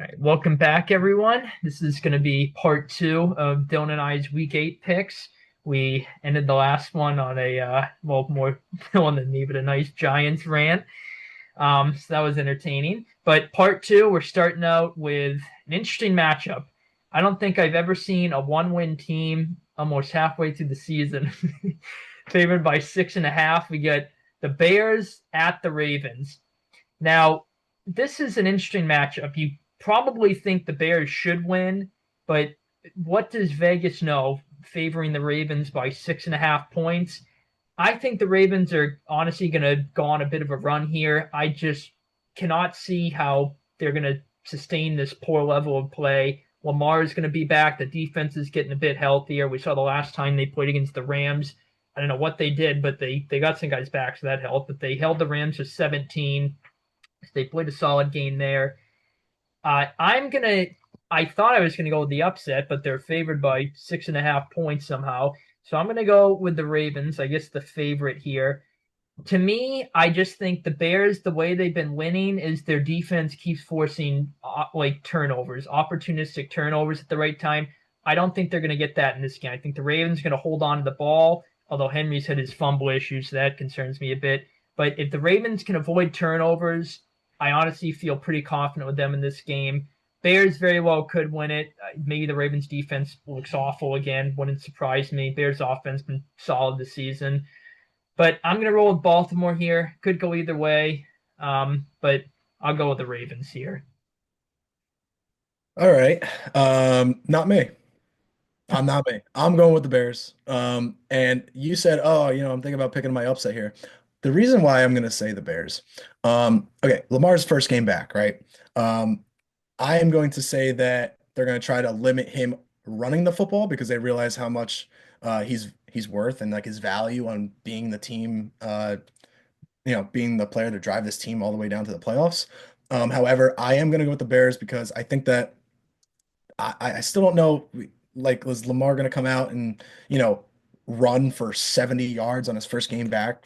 All right, welcome back, everyone. This is going to be part two of Dylan and I's Week 8 picks. We ended the last one on more Dylan than me, but a nice Giants rant. So that was entertaining. But part two, we're starting out with an interesting matchup. I don't think I've ever seen a one-win team almost halfway through the season favored by 6.5. We get the Bears at the Ravens. Now, this is an interesting matchup. You probably think the Bears should win, but what does Vegas know favoring the Ravens by 6.5 points? I think the Ravens are honestly going to go on a bit of a run here. I just cannot see how they're going to sustain this poor level of play. Lamar is going to be back. The defense is getting a bit healthier. We saw the last time they played against the Rams. I don't know what they did, but they got some guys back, so that helped. But they held the Rams to 17. They played a solid game there. I'm gonna. I thought I was gonna go with the upset, but they're favored by 6.5 points somehow. So I'm gonna go with the Ravens. I guess the favorite here. To me, I just think the Bears, the way they've been winning, is their defense keeps forcing like turnovers, opportunistic turnovers at the right time. I don't think they're gonna get that in this game. I think the Ravens are gonna hold on to the ball. Although Henry's had his fumble issues, so that concerns me a bit. But if the Ravens can avoid turnovers, I honestly feel pretty confident with them in this game. Bears very well could win it. Maybe the Ravens defense looks awful again. Wouldn't surprise me. Bears offense been solid this season. But I'm going to roll with Baltimore here. Could go either way. But I'll go with the Ravens here. All right. Not me. I'm not me. I'm going with the Bears. And you said, oh, I'm thinking about picking my upset here. The reason why I'm going to say the Bears, okay, Lamar's first game back, right? I am going to say that they're going to try to limit him running the football because they realize how much he's worth and like his value on being the team, being the player to drive this team all the way down to the playoffs. However, I am going to go with the Bears because I think that I still don't know. Like, was Lamar going to come out and run for 70 yards on his first game back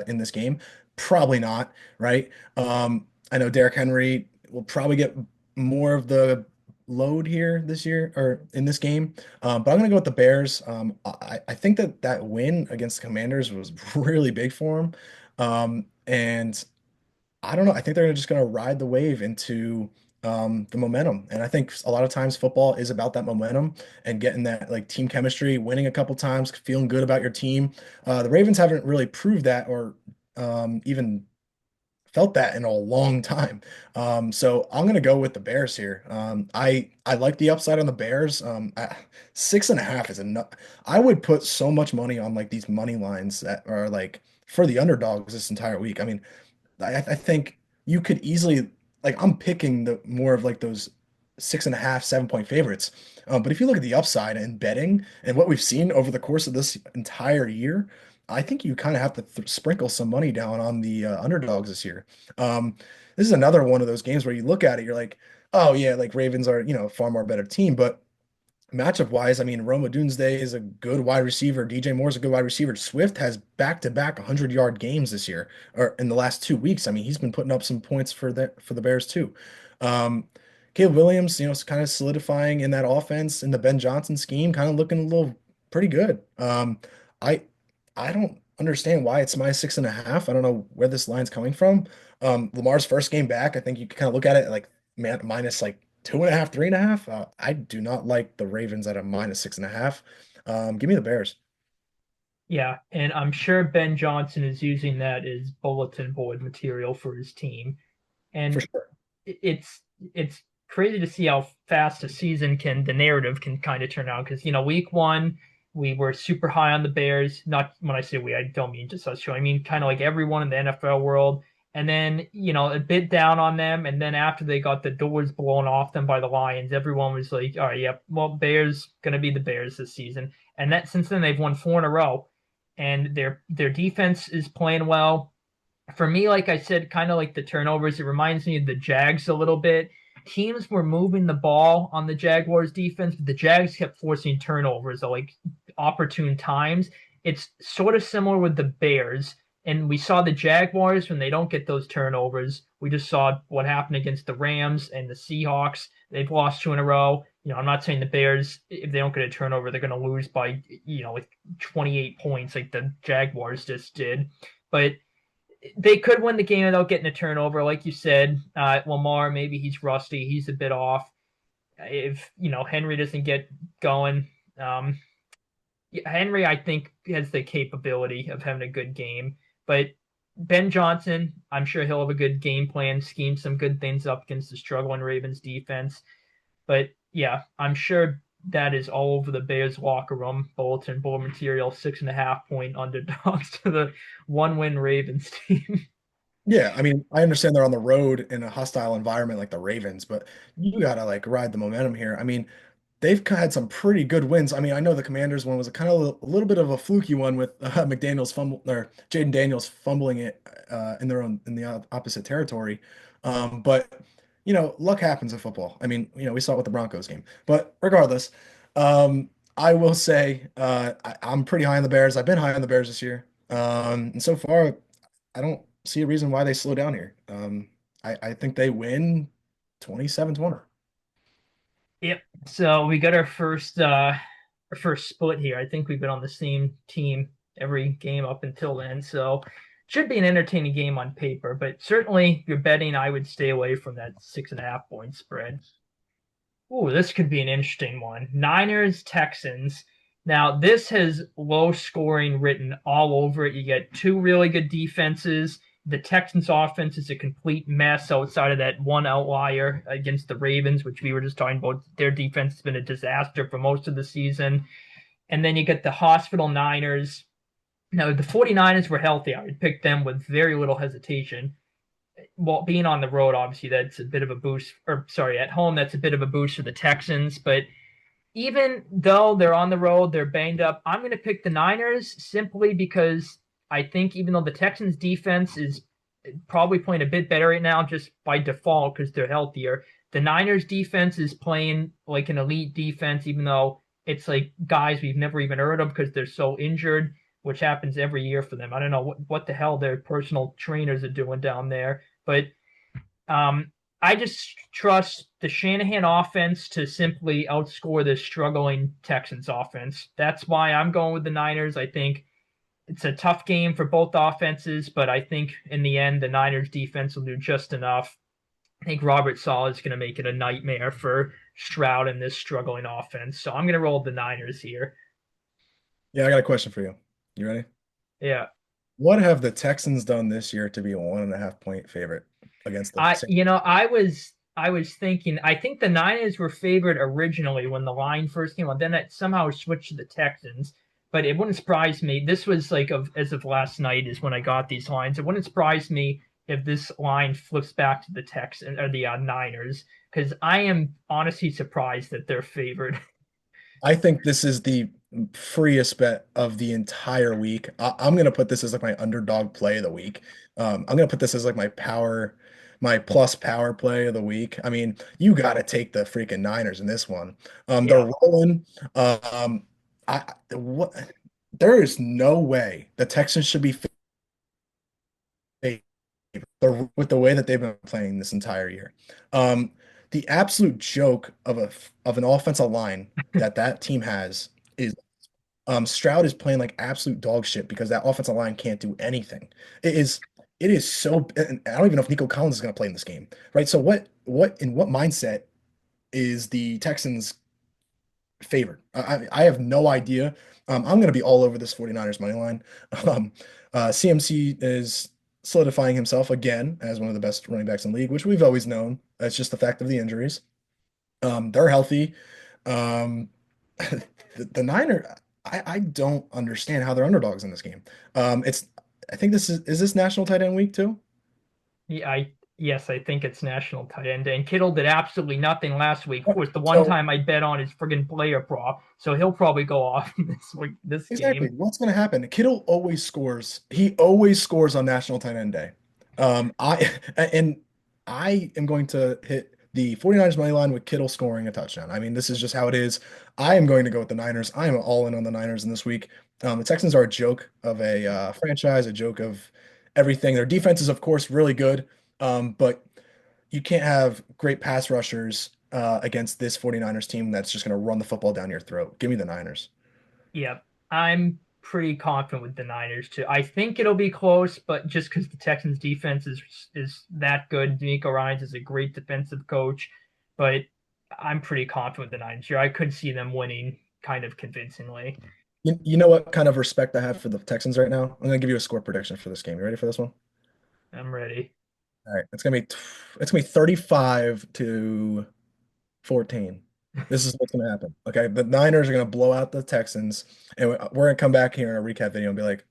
in this game? Probably not, right? I know Derrick Henry will probably get more of the load here this year or in this game, but I'm going to go with the Bears. I think that win against the Commanders was really big for him, and I don't know. I think they're just going to ride the wave into the momentum. And I think a lot of times football is about that momentum and getting that like team chemistry, winning a couple times, feeling good about your team. The Ravens haven't really proved that or even felt that in a long time. So I'm gonna go with the Bears here. I like the upside on the Bears. 6.5 is enough. I would put so much money on like these money lines that are like for the underdogs this entire week. I mean, I think you could easily like I'm picking the more of like those 6.5, 7 point favorites. But if you look at the upside and betting and what we've seen over the course of this entire year, I think you kind of have to sprinkle some money down on the underdogs this year. Um, this is another one of those games where you look at it, you're like, oh yeah, like Ravens are, far more better team, but matchup wise, I mean, Roma Doomsday is a good wide receiver. DJ Moore's a good wide receiver. Swift has back-to-back 100-yard games this year or in the last 2 weeks. I mean, he's been putting up some points for the Bears too. Um, Caleb Williams, is kind of solidifying in that offense in the Ben Johnson scheme, kind of looking a little pretty good. I I don't understand why it's my 6.5. I don't know where this line's coming from. Lamar's first game back, I think you can kind of look at it like man, minus like 2.5, 3.5. I do not like the Ravens at a minus 6.5. Give me the Bears Yeah, and I'm sure Ben Johnson is using that as bulletin board material for his team. for And sure. it's crazy to see how fast a season can the narrative can kind of turn out because week one we were super high on the Bears. Not when I say we, I don't mean just us two. I mean kind of like everyone in the NFL world. And then a bit down on them. And then after they got the doors blown off them by the Lions, everyone was like, "All right, yeah, well, Bears gonna be the Bears this season." And that since then they've won four in a row, and their defense is playing well for me, like I said, kind of like the turnovers, it reminds me of the Jags a little bit. Teams were moving the ball on the Jaguars defense, but the Jags kept forcing turnovers at like opportune times. It's sort of similar with the Bears. And we saw the Jaguars when they don't get those turnovers We just saw what happened against the Rams and the Seahawks. They've lost two in a row. I'm not saying the Bears, if they don't get a turnover, they're going to lose by, like 28 points like the Jaguars just did. But they could win the game without getting a turnover. Like you said, Lamar, maybe he's rusty. He's a bit off. If, Henry doesn't get going, um, Henry, I think, has the capability of having a good game. But Ben Johnson, I'm sure he'll have a good game plan, scheme some good things up against the struggling Ravens defense. But yeah, I'm sure that is all over the Bears locker room, bulletin board material, 6.5 point underdogs to the 1-win Ravens team. Yeah, I mean, I understand they're on the road in a hostile environment like the Ravens, but you gotta like ride the momentum here. I mean, they've had some pretty good wins. I mean, I know the Commanders one was a kind of a little bit of a fluky one with McDaniel's fumble or Jaden Daniels fumbling it in their own in the opposite territory. But luck happens in football. I mean, we saw it with the Broncos game. But regardless, I will say I'm pretty high on the Bears. I've been high on the Bears this year, and so far, I don't see a reason why they slow down here. I think they win 27-20. Yep. So we got our first split here. I think we've been on the same team every game up until then. So should be an entertaining game on paper, but certainly if you're betting, I would stay away from that 6.5 point spread. Ooh, this could be an interesting one. Niners, Texans. Now, this has low scoring written all over it. You get two really good defenses. The Texans' offense is a complete mess outside of that one outlier against the Ravens, which we were just talking about. Their defense has been a disaster for most of the season. And then you get the hospital Niners. Now, if the 49ers were healthy, I would pick them with very little hesitation. Well, being on the road, obviously, that's a bit of a boost. Or, sorry, at home, that's a bit of a boost for the Texans. But even though they're on the road, they're banged up. I'm going to pick the Niners simply because I think even though the Texans defense is probably playing a bit better right now just by default because they're healthier, the Niners defense is playing like an elite defense, even though it's like guys we've never even heard of because they're so injured, which happens every year for them. I don't know what the hell their personal trainers are doing down there, but I just trust the Shanahan offense to simply outscore the struggling Texans offense. That's why I'm going with the Niners. I think it's a tough game for both offenses, but I think in the end, the Niners defense will do just enough. I think Robert Saleh is going to make it a nightmare for Stroud in this struggling offense. So I'm going to roll the Niners here. Yeah, I got a question for you. You ready? Yeah. What have the Texans done this year to be a 1.5 point favorite against the I Saints? you know I was thinking I think the Niners were favored originally when the line first came on. Then it somehow switched to the Texans, but it wouldn't surprise me. This was like as of last night is when I got these lines. It wouldn't surprise me if this line flips back to the Texans or the Niners because I am honestly surprised that they're favored. I think this is the freest bet of the entire week. I'm gonna put this as like my underdog play of the week. I'm gonna put this as like my plus power play of the week. I mean, you got to take the freaking Niners in this one. Yeah. They're rolling. What? There is no way the Texans should be favored with the way that they've been playing this entire year. Um, the absolute joke of an offensive line that team has is Stroud is playing like absolute dog shit because that offensive line can't do anything. It is so, and I don't even know if Nico Collins is going to play in this game, right? So what mindset is the Texans favored? I have no idea. I'm going to be all over this 49ers money line. Um, CMC is solidifying himself again as one of the best running backs in the league, which we've always known. That's just the fact of the injuries. They're healthy. Um, the Niner, I don't understand how they're underdogs in this game. I think is this National Tight End Week too? Yeah, yes, I think it's national tight end. And Kittle did absolutely nothing last week. Of course, the one So time I bet on his friggin' player prop, so he'll probably go off in this exactly game. what's going to happen? Kittle always scores. He always scores on National Tight End Day. I and I am going to hit the 49ers money line with Kittle scoring a touchdown. I mean, this is just how it is. I am going to go with the Niners. I am all in on the Niners in this week. The Texans are a joke of a franchise, a joke of everything. Their defense is, of course, really good. But you can't have great pass rushers against this 49ers team that's just going to run the football down your throat. Give me the Niners. Yep. I'm pretty confident with the Niners too. I think it'll be close, but just because the Texans defense is that good, D'Amico Ryans is a great defensive coach, but I'm pretty confident with the Niners here. I could see them winning kind of convincingly. You know what kind of respect I have for the Texans right now? I'm going to give you a score prediction for this game. You ready for this one? I'm ready. All right, it's gonna be 35 to 14. This is what's gonna happen. Okay, the Niners are gonna blow out the Texans, and we're gonna come back here in a recap video and be like,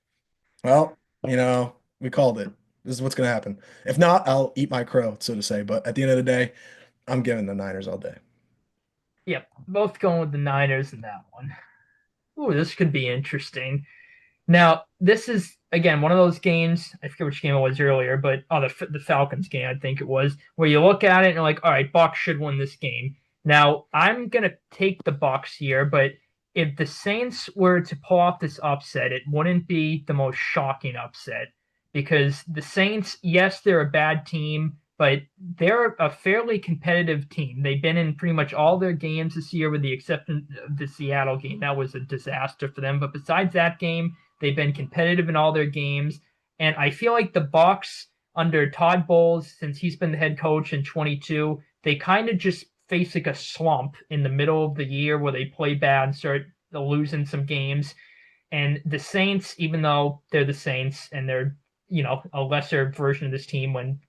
well, we called it. This is what's gonna happen. If not, I'll eat my crow, so to say. But at the end of the day, I'm giving the Niners all day. Yep, both going with the Niners in that one. Ooh, this could be interesting. Now, this is again one of those games. I forget which game it was earlier, but the Falcons game, I think it was, where you look at it and you're like, all right, Bucks should win this game. Now, I'm gonna take the Bucks here, but if the Saints were to pull off this upset, it wouldn't be the most shocking upset because the Saints, yes, they're a bad team, but they're a fairly competitive team. They've been in pretty much all their games this year, with the exception of the Seattle game. That was a disaster for them. But besides that game, they've been competitive in all their games, and I feel like the Bucks under Todd Bowles, since he's been the head coach in 22, they kind of just face like a slump in the middle of the year where they play bad and start losing some games. And the Saints, even though they're the Saints and they're a lesser version of this team when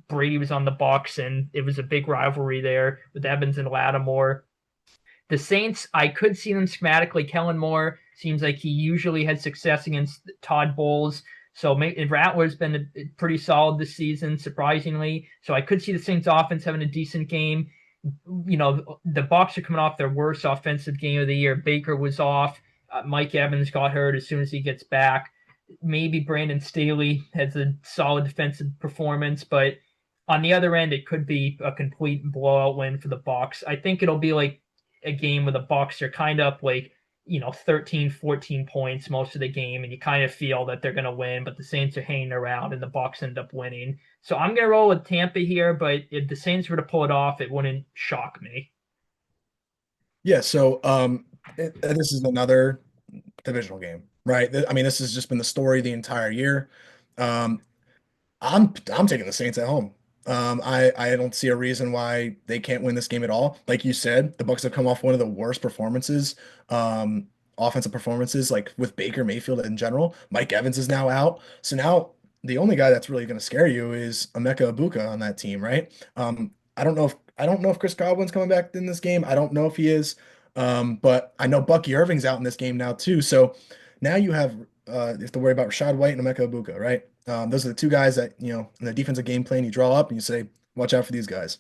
Brady was on the Bucks and it was a big rivalry there with Evans and Lattimore. The Saints, I could see them schematically. Kellen Moore seems like he usually had success against Todd Bowles. So Rattler's been pretty solid this season, surprisingly. So I could see the Saints offense having a decent game. The Bucs are coming off their worst offensive game of the year. Baker was off. Mike Evans got hurt as soon as he gets back. Maybe Brandon Staley has a solid defensive performance, but on the other end, it could be a complete blowout win for the Bucs. I think it'll be like a game where the Bucs are kind of up like 13, 14 points most of the game, and you kind of feel that they're going to win, but the Saints are hanging around and the Bucs end up winning. So I'm going to roll with Tampa here, but if the Saints were to pull it off, it wouldn't shock me. Yeah, so this is another divisional game, right? I mean, this has just been the story the entire year. Um, I'm taking the Saints at home. I don't see a reason why they can't win this game at all. Like you said, the Bucks have come off one of the worst performances, offensive performances, like with Baker Mayfield in general. Mike Evans is now out, so now the only guy that's really going to scare you is Emeka Ibuka on that team, right? I don't know if Chris Godwin's coming back in this game. I don't know if he is, but I know Bucky Irving's out in this game now too. So now you have to worry about Rashad White and Emeka Ibuka, right? Those are the two guys that, in the defensive game plan you draw up and you say, watch out for these guys.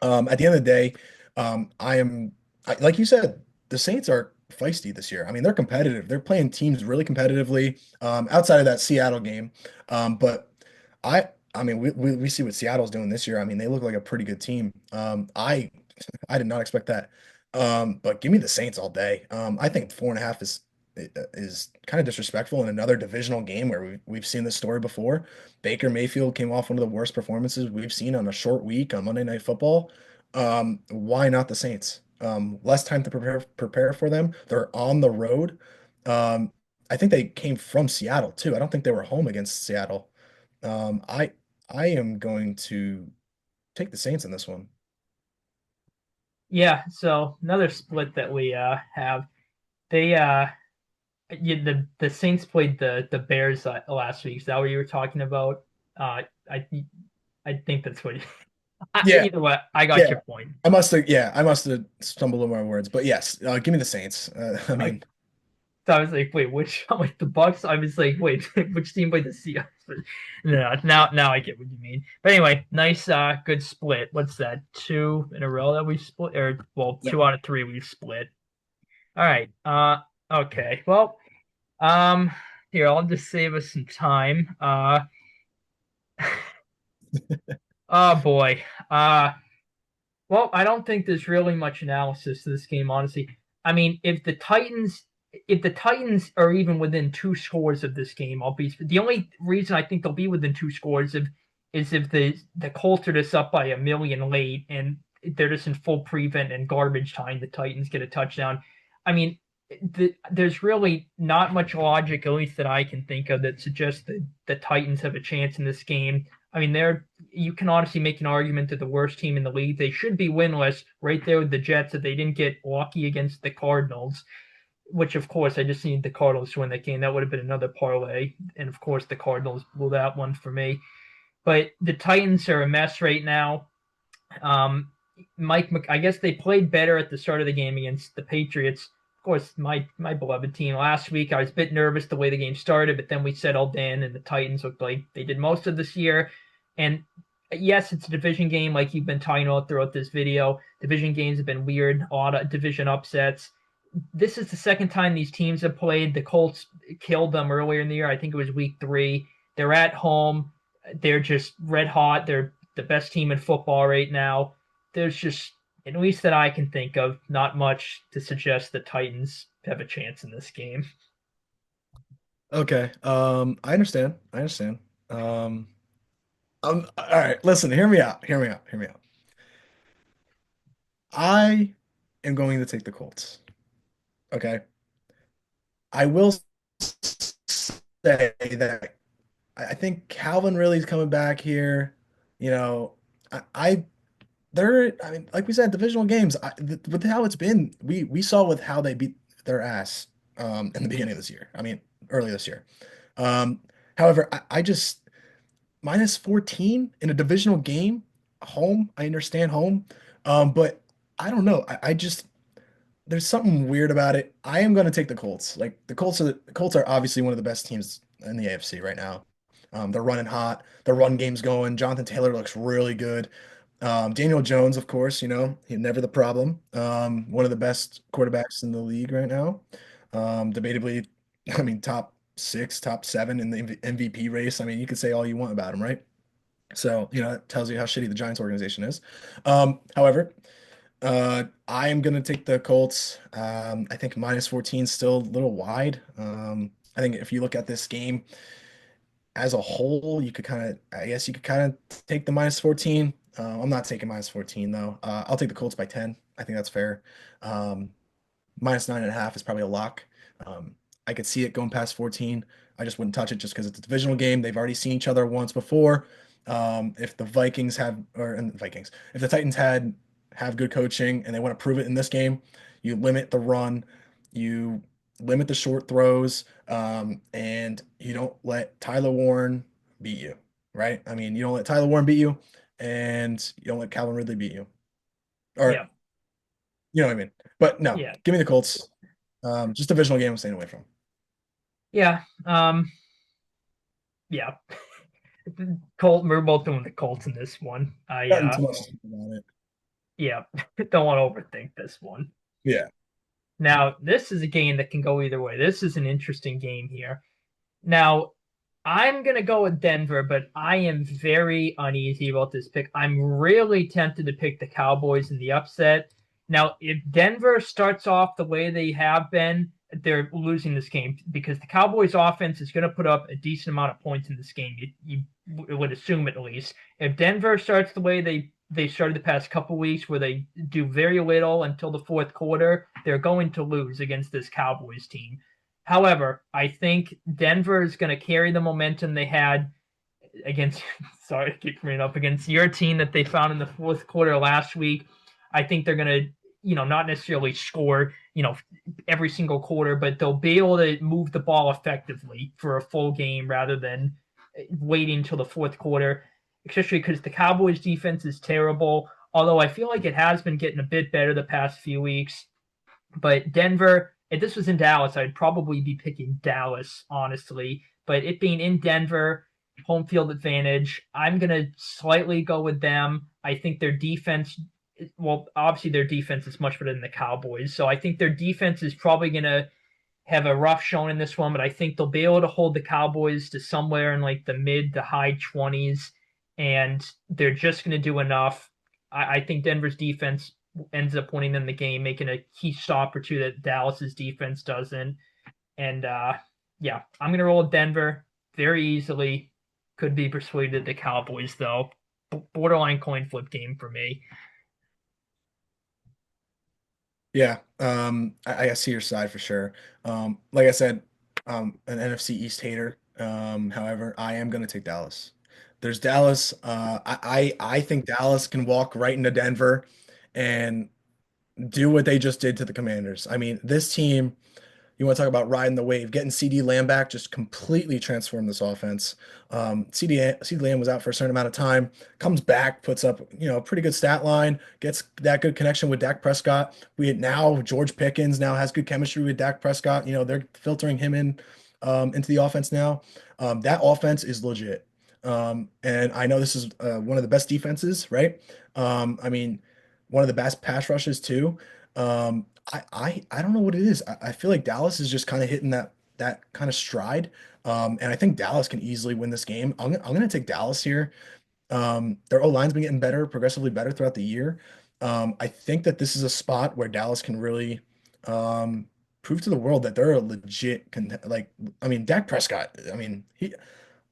At the end of the day, like you said, the Saints are feisty this year. I mean, they're competitive. They're playing teams really competitively, outside of that Seattle game. But I mean, we see what Seattle's doing this year. I mean, they look like a pretty good team. I did not expect that. But give me the Saints all day. I think 4.5 is kind of disrespectful in another divisional game where we've seen this story before. Baker Mayfield came off one of the worst performances we've seen on a short week on Monday Night Football. Why not the Saints? Less time to prepare for them. They're on the road. I think they came from Seattle too. I don't think they were home against Seattle. I am going to take the Saints in this one. Yeah, so another split that we have. They the Saints played the Bears last week. Is that what you were talking about? I think that's what. Yeah, Either way, I got yeah. your point. I must have stumbled over my words, but yes, give me the Saints. I I mean, So I was like, wait, which? I'm like the Bucks. I was like, wait, which team played the Seahawks? But no, now I get what you mean. But anyway, nice, good split. What's that? Two in a row that we split, or well, yep. 2 out of 3 we've split. All right. Okay. Well, here I'll just save us some time. Oh boy. Well, I don't think there's really much analysis to this game, honestly. I mean, if the Titans are even within 2 scores of this game, I'll be the only reason I think they'll be within 2 scores is if the Colts are just up by a million late and they're just in full prevent and garbage time, the Titans get a touchdown. I mean, there's really not much logic, at least that I can think of, that suggests that the Titans have a chance in this game. I mean, you can honestly make an argument that the worst team in the league. They should be winless right there with the Jets if they didn't get lucky against the Cardinals, which of course I just need the Cardinals to win that game. That would have been another parlay. And of course the Cardinals blew that one for me. But the Titans are a mess right now. Um, I guess they played better at the start of the game against the Patriots. Of course, my beloved team. Last week, I was a bit nervous the way the game started, but then we settled in, and the Titans looked like they did most of this year. And yes, it's a division game, like you've been talking about throughout this video. Division games have been weird, a lot of division upsets. This is the second time these teams have played. The Colts killed them earlier in the year. I think it was week 3. They're at home. They're just red hot. They're the best team in football right now. There's just, at least that I can think of, not much to suggest the Titans have a chance in this game. Okay. I understand. I understand. All right. Listen, hear me out. Hear me out. Hear me out. I am going to take the Colts. Okay. I will say that I think Calvin really is coming back here. You know, I mean, like we said, divisional games. With how it's been, we saw with how they beat their ass in the beginning of this year. I mean, early this year. Um, however, I just minus 14 in a divisional game, home. I understand home, but I don't know. I just there's something weird about it. I am going to take the Colts. Like the Colts are obviously one of the best teams in the AFC right now. They're running hot. The run game's going. Jonathan Taylor looks really good. Daniel Jones, of course, he's never the problem. One of the best quarterbacks in the league right now. Debatably, I mean, top 6, top 7 in the MVP race. I mean, you could say all you want about him, right? So, that tells you how shitty the Giants organization is. However, I am gonna take the Colts. I think minus 14 is still a little wide. I think if you look at this game as a whole, I guess you could kind of take the minus 14. I'm not taking minus 14 though. I'll take the Colts by 10. I think that's fair. Um, minus 9.5 is probably a lock. Um, I could see it going past 14. I just wouldn't touch it just because it's a divisional game. They've already seen each other once before. If the Vikings have, or and the Vikings, if the Titans have good coaching and they want to prove it in this game, you limit the run, you limit the short throws, and you don't let Tyler Warren beat you, right? I mean, you don't let Tyler Warren beat you, and you don't let Calvin Ridley beat you, Yeah, or you know what I mean. But no, yeah, give me the Colts. Just divisional game I'm staying away from. yeah, yeah. We're both doing the Colts in this one. Gotten too much about it. Yeah, don't want to overthink this one. Yeah. Now, this is a game that can go either way. This is an interesting game here. Now, I'm going to go with Denver, but I am very uneasy about this pick. I'm really tempted to pick the Cowboys in the upset. Now, if Denver starts off the way they have been, they're losing this game because the Cowboys offense is going to put up a decent amount of points in this game. You would assume at least. If Denver starts the way they started the past couple weeks where they do very little until the fourth quarter, they're going to lose against this Cowboys team. However, I think Denver is going to carry the momentum they had against, sorry, I keep bringing up, against your team that they found in the fourth quarter last week. I think they're going to, not necessarily score, every single quarter, but they'll be able to move the ball effectively for a full game rather than waiting until the fourth quarter, especially because the Cowboys defense is terrible. Although I feel like it has been getting a bit better the past few weeks. But Denver, if this was in Dallas, I'd probably be picking Dallas, honestly. But it being in Denver, home field advantage, I'm going to slightly go with them. I think their defense, well, obviously their defense is much better than the Cowboys. So I think their defense is probably going to have a rough showing in this one, but I think they'll be able to hold the Cowboys to somewhere in like the mid to high 20s, and they're just going to do enough. I think Denver's defense ends up winning them the game, making a key stop or two that Dallas's defense doesn't. And yeah, I'm going to roll with Denver very easily. Could be persuaded the Cowboys though. Borderline coin flip game for me. Yeah, I see your side for sure. Like I said, an NFC East hater. However, I am going to take Dallas. There's Dallas. I think Dallas can walk right into Denver and do what they just did to the Commanders. I mean, this team. You want to talk about riding the wave, getting CD Lamb back just completely transformed this offense. CD Lamb was out for a certain amount of time, comes back, puts up a pretty good stat line, gets that good connection with Dak Prescott. We now George Pickens now has good chemistry with Dak Prescott. They're filtering him into the offense now. That offense is legit. And I know this is one of the best defenses, right? I mean, one of the best pass rushes too. I don't know what it is. I feel like Dallas is just kind of hitting that kind of stride. And I think Dallas can easily win this game. I'm gonna take Dallas here. Their O-line's been getting better, progressively better throughout the year. I think that this is a spot where Dallas can really um, prove to the world that they're a legit like I mean Dak Prescott. I mean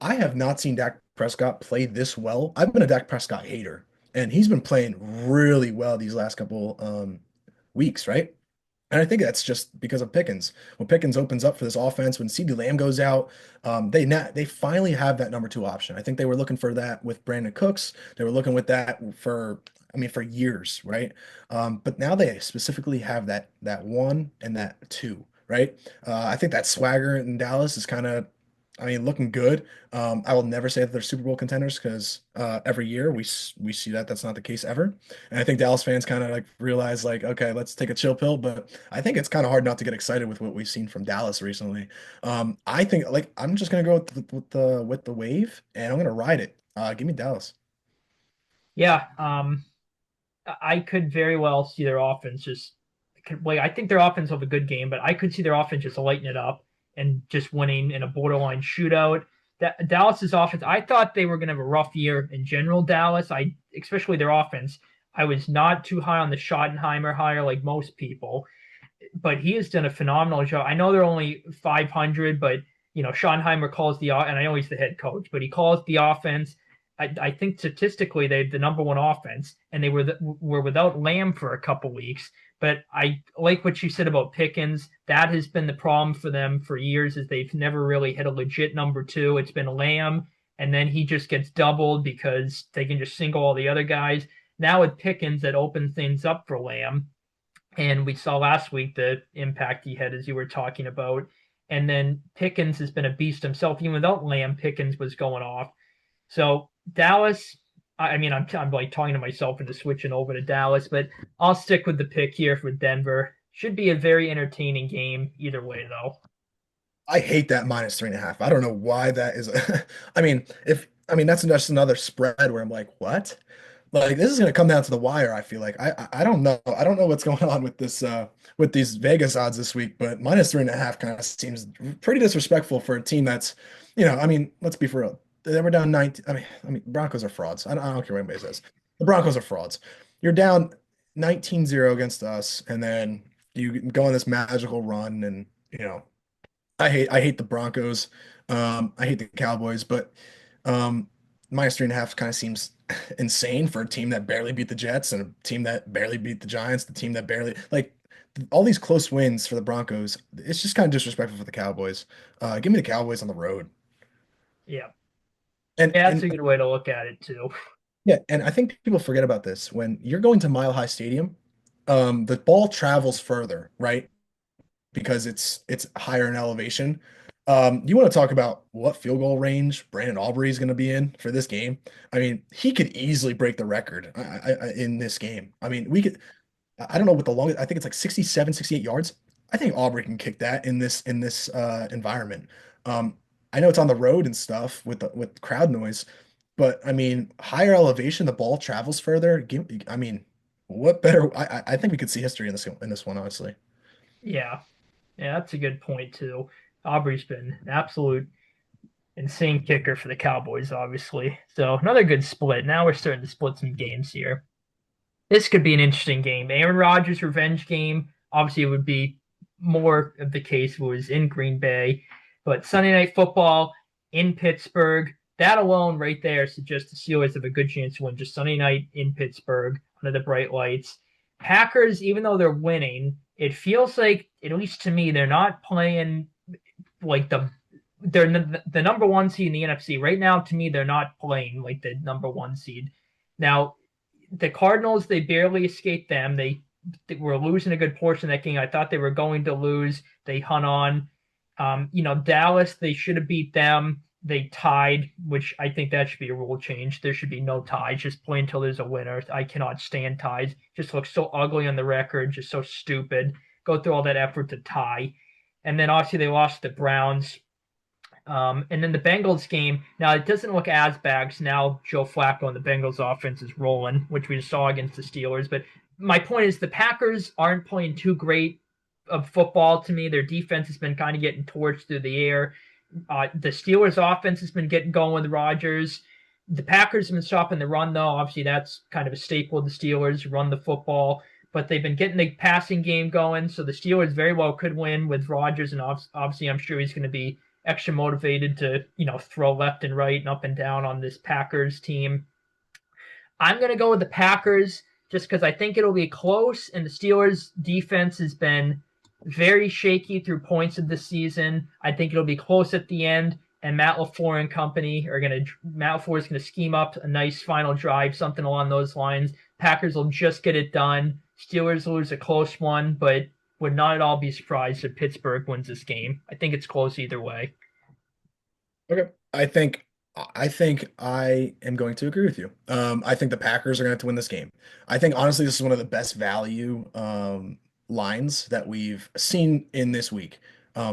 I have not seen Dak Prescott play this well. I've been a Dak Prescott hater, and he's been playing really well these last couple weeks, right? And I think that's just because of Pickens. When Pickens opens up for this offense, when CeeDee Lamb goes out, they finally have that number two option. I think they were looking for that with Brandon Cooks. They were looking with that for years, right? But now they specifically have that one and that two, right? I think that swagger in Dallas is kind of, I mean, looking good. I will never say that they're Super Bowl contenders because every year we see that that's not the case ever. And I think Dallas fans kind of like realize like, okay, let's take a chill pill. But I think it's kind of hard not to get excited with what we've seen from Dallas recently. I think like I'm just gonna go with the wave and I'm gonna ride it. Give me Dallas. Yeah, I could very well see their offense just like I think their offense will have a good game, but I could see their offense just lighten it up and just winning in a borderline shootout. That Dallas's offense, I thought they were going to have a rough year in general. Dallas, I especially their offense, I was not too high on the Schottenheimer hire like most people, but he has done a phenomenal job. I know they're only 500, but Schottenheimer calls and I know he's the head coach, but he calls the offense. I think statistically they the number one offense, and they were without Lamb for a couple weeks. But I like what you said about Pickens. That has been the problem for them for years, is they've never really hit a legit number two. It's been Lamb, and then he just gets doubled because they can just single all the other guys. Now with Pickens, that opens things up for Lamb, and we saw last week the impact he had, as you were talking about. And then Pickens has been a beast himself. Even without Lamb, Pickens was going off. So Dallas, I mean, I'm like talking to myself into switching over to Dallas, but I'll stick with the pick here for Denver. Should be a very entertaining game either way, though. I hate that -3.5. I don't know why that is. I mean that's just another spread where I'm like, what? Like this is gonna come down to the wire. I feel like I don't know. I don't know what's going on with this with these Vegas odds this week, but -3.5 kind of seems pretty disrespectful for a team that's, I mean, let's be for real. They were down 19. I mean, Broncos are frauds. I don't care what anybody says. The Broncos are frauds. You're down 19-0 against us, and then you go on this magical run, and I hate the Broncos. I hate the Cowboys, but um, -3.5 kind of seems insane for a team that barely beat the Jets and a team that barely beat the Giants, the team that barely like all these close wins for the Broncos. It's just kind of disrespectful for the Cowboys. Give me the Cowboys on the road. Yeah, And yeah, that's and a good way to look at it too. yeah, and I think people forget about this when you're going to Mile High Stadium. The ball travels further, right? Because it's higher in elevation. You want to talk about what field goal range Brandon Aubrey is going to be in for this game? I mean, he could easily break the record in this game. I mean, we could. I don't know what the longest. I think it's like 67, 68 yards. I think Aubrey can kick that in this environment. Um, I know it's on the road and stuff with crowd noise, but I mean, higher elevation, the ball travels further. I mean, what better? I think we could see history in this one, honestly. Yeah, yeah, that's a good point too. Aubrey's been an absolute insane kicker for the Cowboys, obviously. So another good split. Now we're starting to split some games here. This could be an interesting game. Aaron Rodgers' revenge game. Obviously, it would be more of the case if it was in Green Bay. But Sunday Night Football in Pittsburgh. that alone right there suggests the Steelers have a good chance to win just Sunday night in Pittsburgh under the bright lights. Packers, even though they're winning, it feels like, at least to me, they're not playing like they're the number one seed in the NFC right now. To me, they're not playing like the number one seed. Now, the Cardinals, they barely escaped them. They were losing a good portion of that game. I thought they were going to lose. They hung on. Dallas, they should have beat them. They tied, which I think that should be a rule change. There should be no ties. Just play until there's a winner. I cannot stand ties. Just looks so ugly on the record. Just so stupid. Go through all that effort to tie. And then obviously they lost the Browns. And then the Bengals game, now it doesn't look as bad because now Joe Flacco and the Bengals offense is rolling, which we saw against the Steelers. But my point is the Packers aren't playing too great of football to me. Their defense has been kind of getting torched through the air. The Steelers offense has been getting going with Rodgers. The Packers have been stopping the run, though. Obviously, that's kind of a staple of the Steelers, run the football. But they've been getting the passing game going, so the Steelers very well could win with Rodgers, and obviously I'm sure he's going to be extra motivated to, throw left and right and up and down on this Packers team. I'm going to go with the Packers just because I think it'll be close, and the Steelers' defense has been very shaky through points of the season. I think it'll be close at the end, and Matt LaFleur and company Matt LaFleur is going to scheme up a nice final drive, something along those lines. Packers will just get it done. Steelers lose a close one, but would not at all be surprised if Pittsburgh wins this game. I think it's close either way. Okay. I think I am going to agree with you. I think the Packers are going to have to win this game. I think honestly this is one of the best value lines that we've seen in this week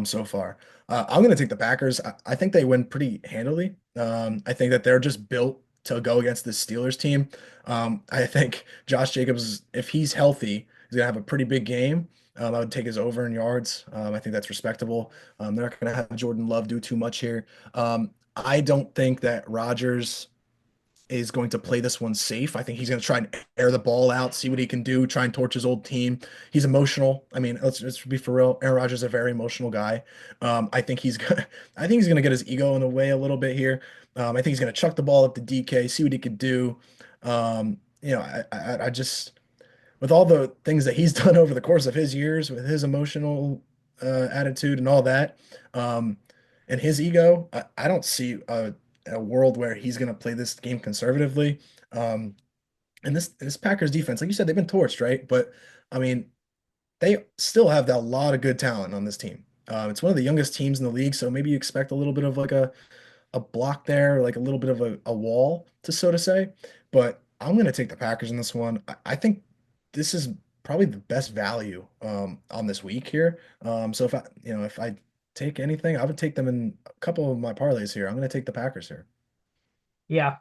so far. I'm going to take the Packers. I think they win pretty handily. I think that they're just built to go against the Steelers team. I think Josh Jacobs, if he's healthy, he's going to have a pretty big game. I would take his over in yards. I think that's respectable. They're not going to have Jordan Love do too much here. I don't think that Rodgers is going to play this one safe. I think he's going to try and air the ball out, see what he can do, try and torch his old team. He's emotional. I mean, let's be for real. Aaron Rodgers is a very emotional guy. I think he's gonna get his ego in the way a little bit here. I think he's gonna chuck the ball up to DK, see what he could do. I just with all the things that he's done over the course of his years, with his emotional attitude and all that, um, and his ego, I don't see a world where he's going to play this game conservatively. Um, and this Packers defense, like you said, they've been torched, right? But I mean, they still have a lot of good talent on this team. It's one of the youngest teams in the league, so maybe you expect a little bit of like a block there, like a little bit of a wall, to so to say. But I'm going to take the Packers in this one. I think this is probably the best value on this week here. So if I take anything, I would take them in a couple of my parlays here. I'm going to take the Packers here. Yeah,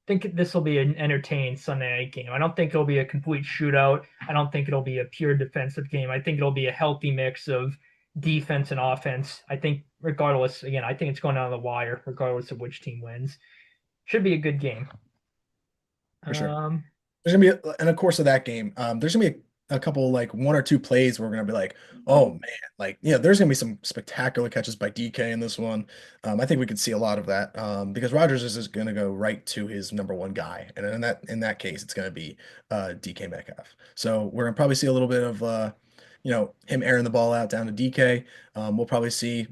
think this will be an entertaining Sunday night game. I don't think it'll be a complete shootout. I don't think it'll be a pure defensive game. I think it'll be a healthy mix of defense and offense. I think regardless, again, I think it's going down the wire, regardless of which team wins. Should be a good game. For sure. Um, There's gonna be, in the course of that game, there's gonna be a couple like one or two plays where we're gonna be like, oh man, like there's gonna be some spectacular catches by DK in this one. I think we could see a lot of that because Rodgers is just gonna go right to his number one guy, and in that case, it's gonna be DK Metcalf. So we're gonna probably see a little bit of him airing the ball out down to DK. We'll probably see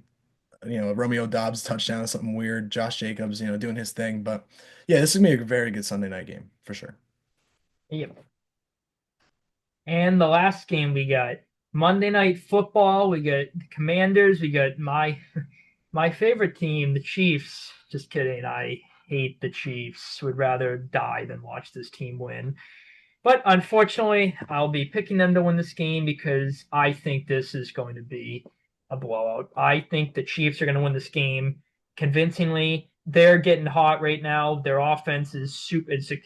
a Romeo Dobbs touchdown or something weird. Josh Jacobs, doing his thing, but yeah, this is gonna be a very good Sunday night game for sure. yeah. And the last game we got Monday Night Football. We got the Commanders. We got my favorite team, the Chiefs. Just kidding. I hate the Chiefs. Would rather die than watch this team win. But unfortunately, I'll be picking them to win this game because I think this is going to be a blowout. I think the Chiefs are going to win this game convincingly. They're getting hot right now. Their offense is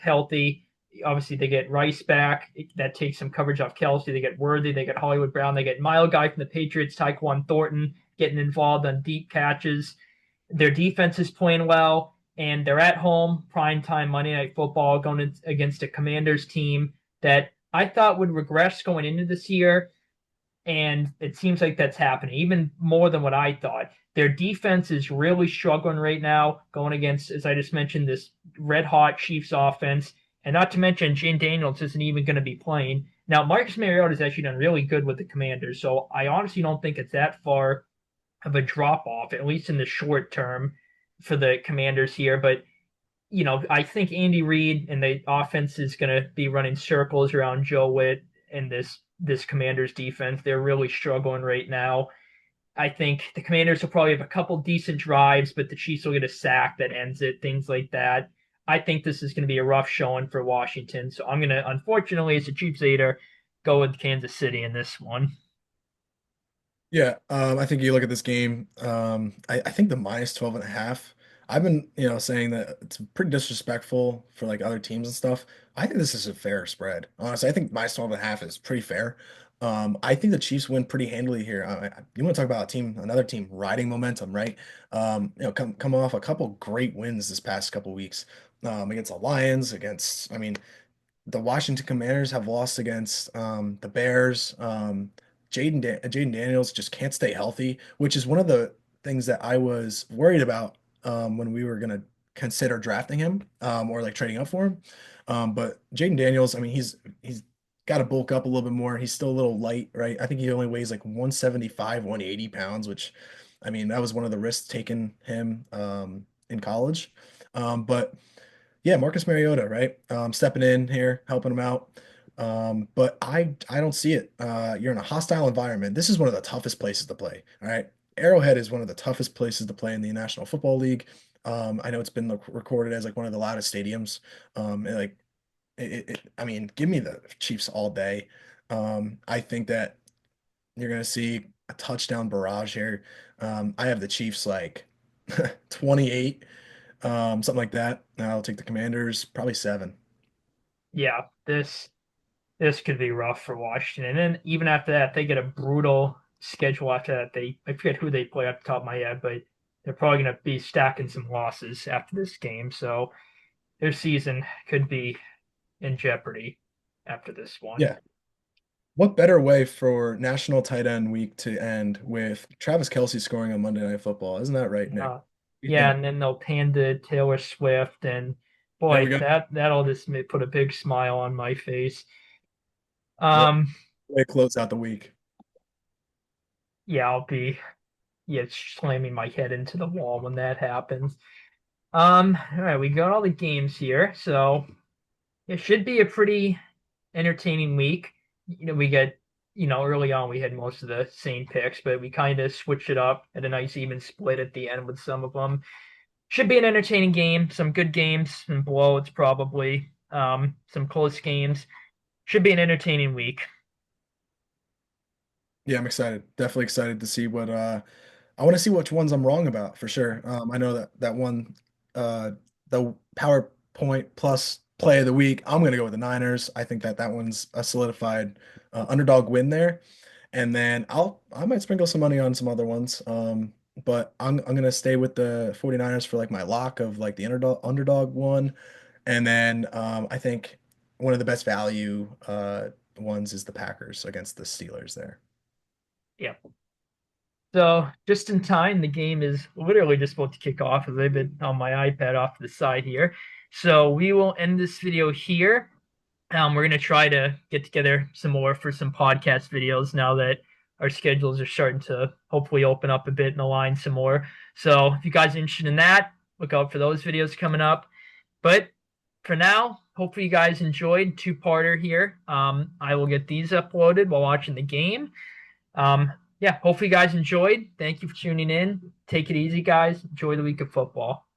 healthy. Obviously, they get Rice back. That takes some coverage off Kelsey. They get Worthy. They get Hollywood Brown. They get Mile Guy from the Patriots, Tyquan Thornton, getting involved on deep catches. Their defense is playing well, and they're at home, primetime Monday Night Football, going against a Commanders team that I thought would regress going into this year. and it seems like that's happening even more than what I thought. Their defense is really struggling right now, going against, as I just mentioned, this red hot Chiefs offense, and not to mention Jane Daniels isn't even going to be playing. Now, Marcus Mariota has actually done really good with the Commanders, so I honestly don't think it's that far of a drop off, at least in the short term, for the Commanders here. But I think Andy Reid and the offense is going to be running circles around Joe Witt and this Commanders defense. They're really struggling right now. I think the Commanders will probably have a couple decent drives, but the Chiefs will get a sack that ends it, things like that. I think this is going to be a rough showing for Washington. So I'm going to, unfortunately, as a Chiefs hater, go with Kansas City in this one. Yeah, I think you look at this game. I think the minus 12 and a half. I've been, saying that it's pretty disrespectful for like other teams and stuff. I think this is a fair spread. Honestly, I think minus 12 and a half is pretty fair. I think the Chiefs win pretty handily here. You want to talk about another team riding momentum, right? Come off a couple great wins this past couple weeks, against the Lions, I mean, the Washington Commanders have lost against the Bears. Jaden Daniels just can't stay healthy, which is one of the things that I was worried about when we were gonna consider drafting him or like trading up for him. But Jaden Daniels, I mean, he's got to bulk up a little bit more. He's still a little light, right? I think he only weighs like 175, 180 pounds, which I mean, that was one of the risks taking him in college. But yeah, Marcus Mariota, right? Stepping in here, helping him out. But I don't see it. You're in a hostile environment. This is one of the toughest places to play. All right. Arrowhead is one of the toughest places to play in the National Football League. I know it's been recorded as like one of the loudest stadiums. And like I mean, give me the Chiefs all day. I think that you're gonna see a touchdown barrage here. I have the Chiefs like 28, something like that. I'll take the Commanders, probably 7. Yeah, this could be rough for Washington. And then even after that, they get a brutal schedule after that. I forget who they play off the top of my head, but they're probably going to be stacking some losses after this game. So their season could be in jeopardy after this one. Yeah. What better way for National Tight End Week to end with Travis Kelce scoring on Monday Night Football? Isn't that right, Nick? What Yeah, do you yeah, think? and then they'll pan to Taylor Swift, and There we boy, go. that'll just put a big smile on my face. Yep. Um, Way to close out the week. yeah, I'll be slamming my head into the wall when that happens. All right, we got all the games here, so it should be a pretty entertaining week. We get, early on we had most of the same picks, but we kind of switched it up at a nice even split at the end with some of them. Should be an entertaining game, some good games, some blowouts probably, some close games. Should be an entertaining week. Yeah, I'm excited. Definitely excited to see what I want to see which ones I'm wrong about for sure. I know that one the PowerPoint plus play of the week, I'm going to go with the Niners. I think that one's a solidified underdog win there. And then I might sprinkle some money on some other ones. But I'm going to stay with the 49ers for like my lock of like the underdog one. And then I think one of the best value ones is the Packers against the Steelers there. Yeah. So just in time, the game is literally just about to kick off as I've been on my iPad off to the side here. So we will end this video here. We're gonna try to get together some more for some podcast videos now that our schedules are starting to hopefully open up a bit and align some more. So if you guys are interested in that, look out for those videos coming up. But for now, hopefully you guys enjoyed two-parter here. I will get these uploaded while watching the game. Yeah, hopefully you guys enjoyed. Thank you for tuning in. Take it easy, guys. Enjoy the week of football.